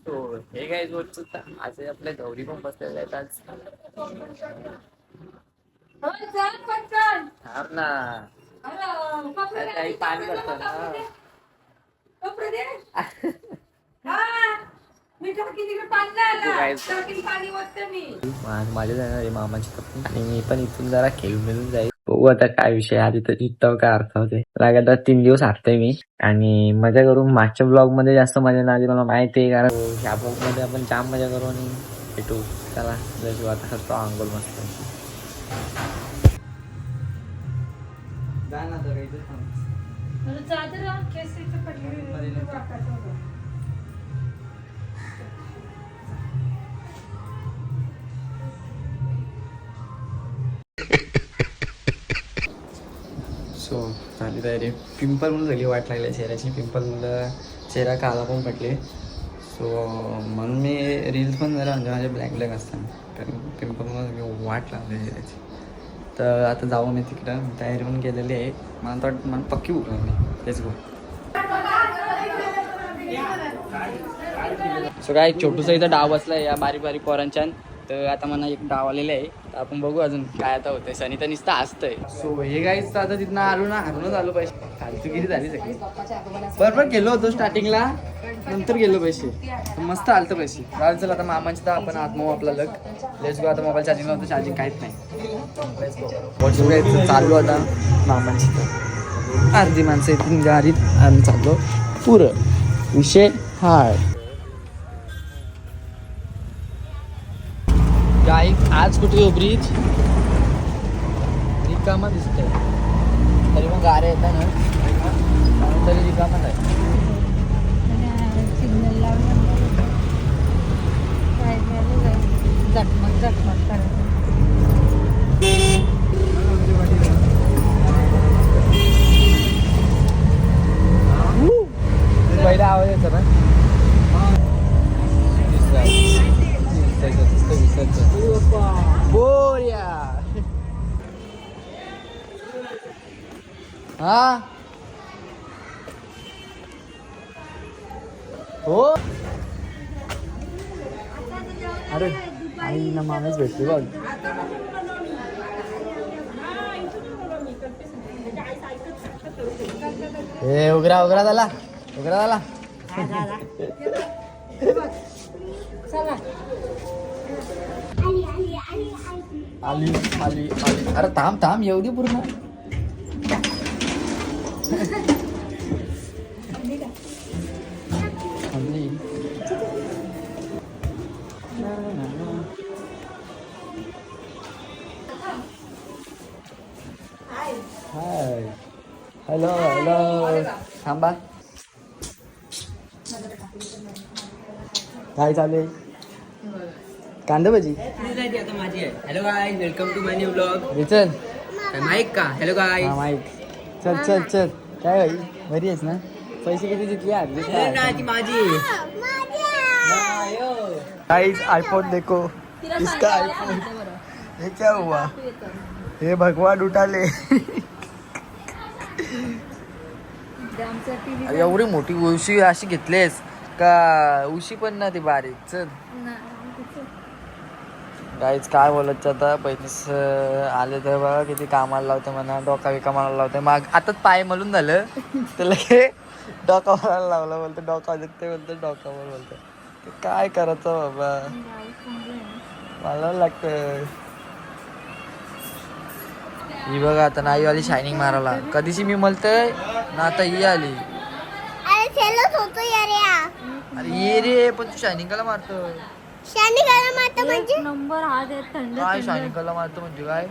हो हे काय रोजच आज आपल्या गौरी पण बसलेल्या आहेत आज. थांब ना. काही पाणी करतो ना. माझ्या जाणार मामाची पत्नी आणि मी पण इथून जरा खेळून मिळून जाईल. बघू आता काय विषय आधी तर इथं काय अर्थ होते आता 3 दिवस हरतोय मी आणि मजा करू. मागच्या ब्लॉग मध्ये जास्त मजा नाही मला माहिती आहे कारण ह्या ब्लॉग मध्ये आपण जाम मजा करू आणि भेटू. चला जसं आता करतो अंघोळ मस्त. सो झाली तयारी. पिंपल मुलं झाली वाट लागली चेहऱ्याची. पिंपल मुलं चेहरा काला पण पडले. सो म्हणून मी रील्स पण जरा म्हणजे माझे ब्लॅक ब्लॅक असतात कारण पिंपल मुलं वाट लागली चेहऱ्याची. तर आता जाऊ मी तिकडं तयारी पण केलेली आहे. मला तर वाटतं मला पक्की भूक लागली. Let's go. सो काय छोटूसा इथं डाव बसला या बारीक बारीक पोरांच्या. तर आता मला एक डाव आलेलं आहे तर आपण बघू अजून काय आता होतंय. सनी तर नुसतं हसतंय. सो हे गाईच आता तिथनं आलो ना हरूनच आलो पैसे फालतूगिरी झाली सगळी. बरोबर गेलो होतो स्टार्टिंगला नंतर गेलो पैसे मस्त आलतं पैसे. चालेल चल आता मामाची तर आपण आत्मो आपला लग. Let's go. आता मोबाईल चार्जिंग नव्हतं चार्जिंग काहीच नाही. चाललो आता मामांची तर अर्धी माणसं इथून गाडीत आम्ही चाललो पुरं विषय हाय. गाईज आज कुठे येऊ ब्रिज रिकामा दिसतंय तरी मग गाड्या येतात ना तरी रिकामा नाही. पहिला आवाज येतो ना बोर्या हा हो. अरे आई ना मामीच भेटते बघ. हे उघरा उघरा झाला उघरा झाला. आली आली आली. अरे थांब थांब येऊ दे पूर्ण. हाय हॅलो हॅलो थांबा काय चालू आहे. कांदा bhaji. Hello guys welcome to my new blog. चल माईक का हॅलो गाईज. हा माईक. चल चल चल काय भाई बरी आहेस ना. पैसे किती जितले ती माझी गाइस आईफोन देखो इसका आईफोन. ये क्या हुआ हे भगवान उठाले. एवढी मोठी उशी अशी घेतलीस का उशी पण ना ती बारीक. चल गाईच काय बोलत आता बहिणीस आले तर बघा किती कामाला लावते म्हणा. डोका बिका मारायला लावते माग आताच पाय मलून झालं त्याला डोका मारायला लावला बोलतो. डोका दुखते बोलतो डोका मार बोलतो. काय करायचं बाबा मला लागतं. ही बघा आता नाही आली शायनिंग मारायला. कधीची मी म्हणतोय ना आता ही आली. अरे ये रे पण तू शायनिंग कला मारतो. नंबर हात आहेत थंड काय शायनिंग कला मारतो म्हणजे काय.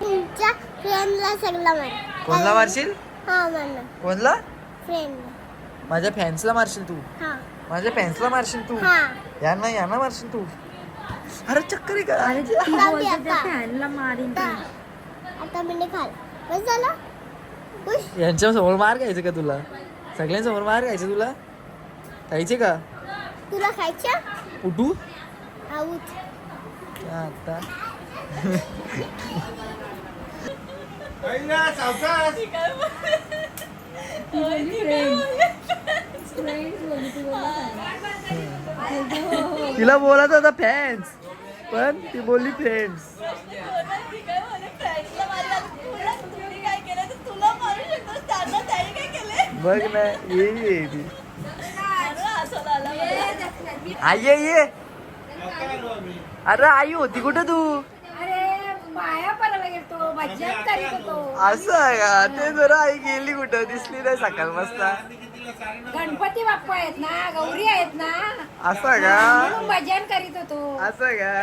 तुमच्या फ्रेंडला सगळं मार. कोणला मारशील. हा मला कोणला फ्रेंडला. माझ्या फॅन्सला मारशील तू. हा माझ्या फॅन्सला मारशील तू. हा यांना यांना मारशील तू. अरे चक्कर आहे का. अरे ती बोलते त्या फॅनला मारीन. आता मी खाल बस झालं. खुश. यांच्या समोर मार घ्यायचं का तुला. सगळ्यांसमोर मार घ्यायचं तुला. खायचे का तुला खायच्या उठू आऊत आता. तिला बोलत होता फॅन्स पण ती बोलली फ्रेंड्स. बघ ना ये ती आई ये. अरे आई होती कुठं तू? माया पराला गेलतो मज्जा करीत होतो. असं आहे का? ते जरा आई गेली कुठं दिसली नाही सकाळ मस्त. गणपती बाप्पा आहेत ना, गौरी आहेत ना, असं का? म्हणून भजन करीत होतो. असं का?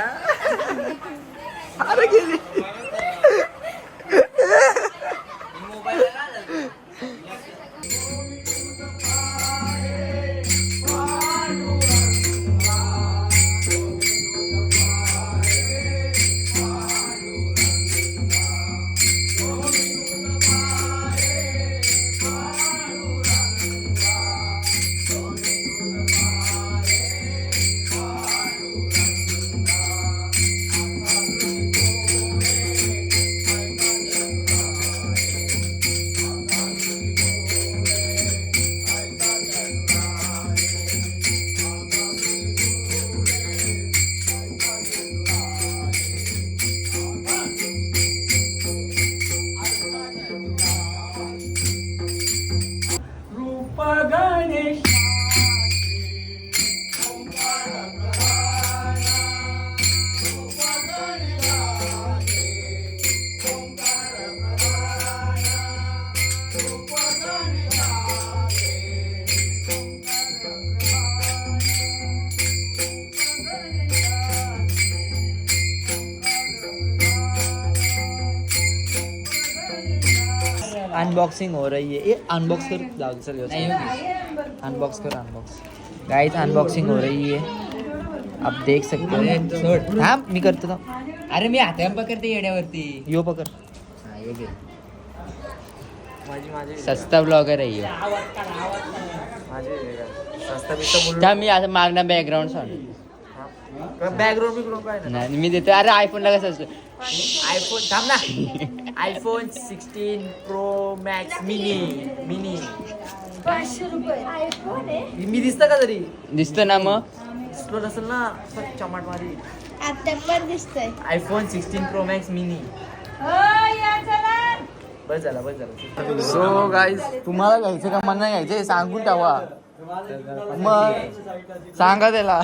अरे गेली. अनबॉक्सिंग हो रही है. ये अनबॉक्स कर जाओ चल अनबॉक्स कर. अनबॉक्स गाइस अनबॉक्सिंग हो रही है. आप देख सकते हो. हाँ मी करतो ना. अरे मी हाताने पकडते येड्यावरती. यो पकड. हा, यो घे. सस्ता ब्लॉगर आहे यो. त्या मी असं मागणं बॅकग्राऊंड साऊंड नाही मी देतो. अरे आयफोनला कसं असतं आयफोन थांब ना. IPhone 16 pro max mini. 500 रुपये आयफोन आहे. मी दिसतं का तरी? दिसतं ना मग. दिसलो नसेल ना चमाट मारी. आता पण दिसतंय. IPhone 16 pro max mini. बस झाला. सो गाईज तुम्हाला घ्यायचं का मला नाही घ्यायचं सांगून ठेवा मग सांगा त्याला.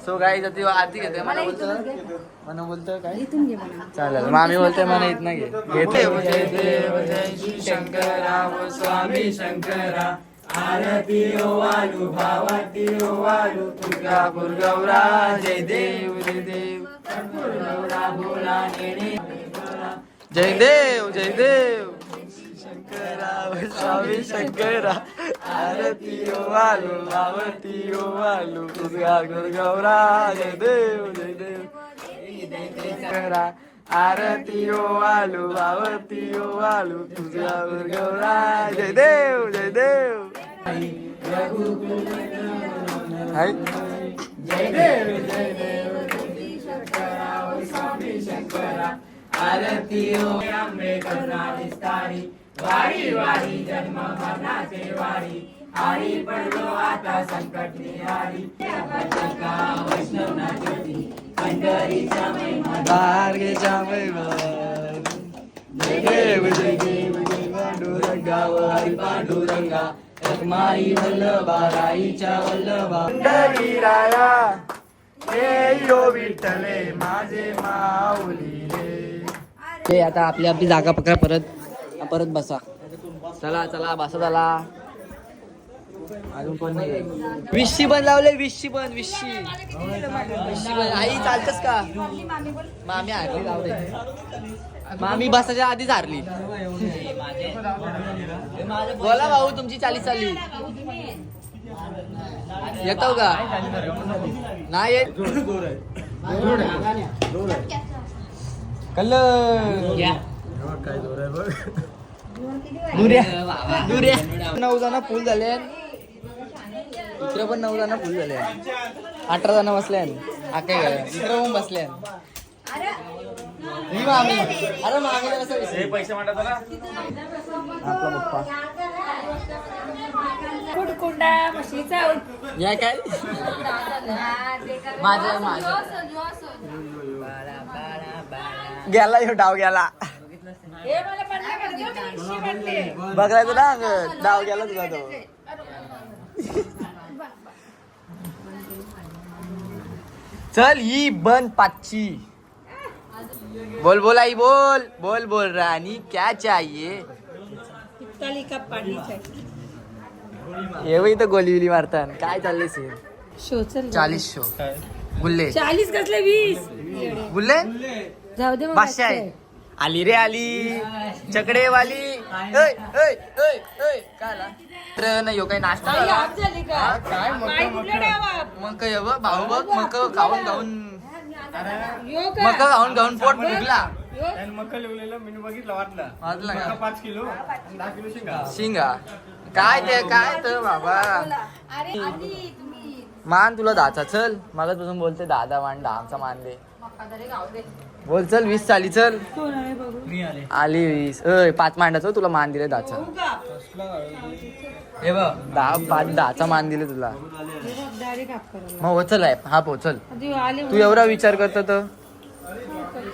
सो गाईज आता आरती घेते मला बोलतो काय चालेल. मामी बोलते मला येत नाही घेते. जय देव जय श्री शंकरा व स्वामी शंकरा आरती ओ वालू भावाती ओ वालू तुर्गा गुरगौरा. जय देव गुरगौरा भोला नेणे. जय देव शंकरा व स्वामी शंकरा आरती ओ वालू भावती ओ वालू तुर्गा गुरगौरा. जय देव शंकरा आरती ओ वालू भावती ओ वालू तुर्गा गुरगौरा. जय देव हाय. जय देव शंकरा व स्वामी शंकरा आरती ओ अंबे करुणा विस्तारी. वारी वारी जन्म मरणाचे वारी आरी पडलो आता संकट निहारी. वैष्णव ना ज्योती पंढरीच्या महिमा गार्गेच्या महिमा. जय देव जय पांडुरंगा हरी पांडुरंगा रखमाई वल्लभा राईच्या वल्लभा. पंढरी राया हे यो विठ्ठले माझे माऊली रे. ते आता आपली जागा पकडा. परत बसा. चला बसा. चला अजून पण नाही. विशी पण लावले. विशी पण आई चालतस का? मामी हारली लावले. मामी बसाच्या आधीच हारली. बोला भाऊ तुमची चाली येतो का? नाही येत. दुर्या 9 जण फुल झाले. इकडे पण 9 जण फुल झाले. 18 जण बसले. इकडे पण बसले. ही मामी. अरे मामीला कसं पैसे मांडा आपला पप्पा कुडकुंडा म्हशीचा या काय माझं माझं गेला ह्यो डाव गेला हे मला म्हणलं का मी म्हशी म्हणते. बघायचं ना डाव गेला तुझा तो चल ही बन पाची बोल बोल आई बोल बोल बोल रानी क्या चाहिए इतकाली का पाणी चाहिए. हे वही तर गोली बिली मारतात काय चाललंय सीन शो चल 40 शो गुल्ले 40 कसले 20 गुल्ले जाऊ दे मग. बादशाह आहे आली रे आली चकडेवाली ऐ ऐ ऐ ऐ काय आला तर नाही हो काही नाश्ता काही झाला? आप झाली का हा, काय पाय कुठले डावा? मग काय बघ भाऊ बघ मग खाऊन खाऊन यो का? मग खाऊन खाऊन पोट फुगला यो? मका लिवलेलं मी बघितलं वाटलं वाजला का 5 किलो 10 किलो शेंगा शिंगा काय ते काय तर बाबा अरे आधी तुम्ही मान तुला दाचा चल मगाचपासून बोलते दादा मान आमचा मान दे मकादरे गाव दे. बोल चल 20 चाली चल कोण आहे बघू? मी आले आली 20 ऐ 5 मांडाचं तुला मान दिले दाचा हो का? हे बघ 10 मान दिले तुला हे बघ, दाढी काप करायला. मग चल आहे हा पोचल आधी आले तू एवढा विचार करतो तर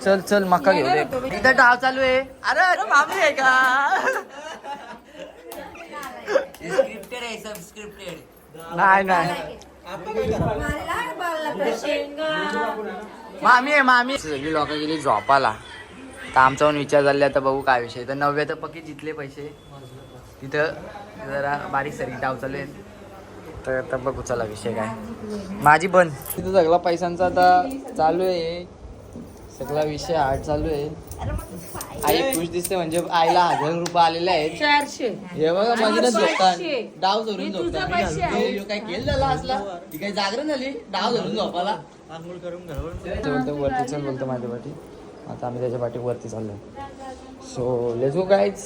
चल चल मका घेऊ दे इथं डाव चालू आहे अरे अरे मामी आहे का स्क्रिप्टेड आहे सब स्क्रिप्टेड नाही नाही मामी आहे मामी सगळी लोक गेली झोपाला तर आमचा पण विचार झाला आता बघू काय विषय तर 90 तर पक्की जितले पैसे तिथं जरा बारीक सरी डाव चालू आहे तर आता बघू चला विषय काय माझी बन तिथं सगळा पैशांचा आता चालू आहे सगळा विषय हार्ड चालू आहे आई खुश दिसते म्हणजे आईला 1000 रुपये आलेले आहेत 400 हे बघा मधीनच झोपतात पैसे. डाव धरून मी तुझा झोपतात पैसे आहे. ह्यो काय केलं झाला असला ती काही जागरण झाली डाव धरून झोपाला आंघोळ करून घरावर बोलतो वरती चल बोलतो माझ्या पाठी आता आम्ही त्याच्या पाठी वरती चाललो सो लेट्स गो गाईज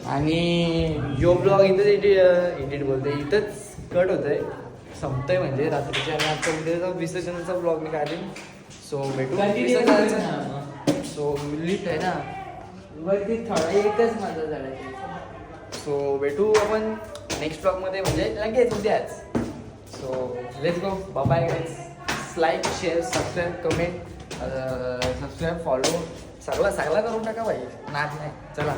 आणि यो ब्लॉग इथंच एडिट बोलते इथंच कट होतंय संपतंय म्हणजे रात्रीच्या आणि आजच्या उद्याचा विसर्जनाचा ब्लॉग मी काढीन सो भेटू सो लिफ्ट आहे ना वरती थोडा एकच माझा झाडायची सो भेटू आपण नेक्स्ट ब्लॉगमध्ये म्हणजे लगेच उद्याच so let's go bye guys like share subscribe comment subscribe follow सगळं करून टाका भाई नाच नाही चला